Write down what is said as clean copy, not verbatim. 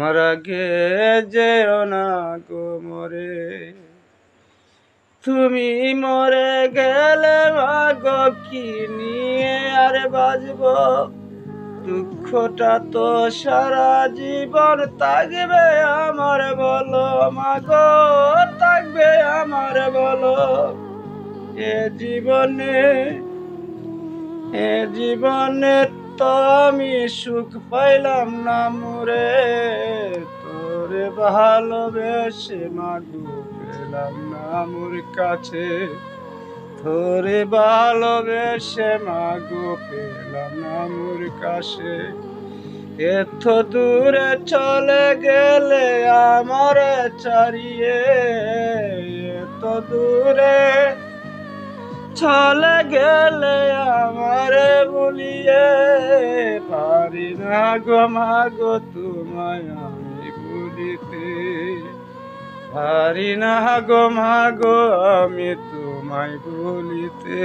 আমার আগে যেও না গো মরে, তুমি মরে গেলে মাগো কি নিয়ে আর বাজব। দুঃখটা তো সারা জীবন থাকবে আমার, বলো মাগো থাকবে আমার বলো। এ জীবনে এ জীবনে তো আমি সুখ পাইলাম না মোরে, তোরে ভালোবেসে মাগো পেলাম না মোর কাছে। তোরে ভালোবেসে মাগো পেলাম না মোর কাছে। এত দূরে চলে গেলে আমারে ছাড়িয়ে, এত দূরে চলে গেলে আমারে ভুলিয়ে, পারি না গো মাগো তোমায় আমি ভুলিতে, পারি না গো মাগো আমি তোমায় ভুলিতে।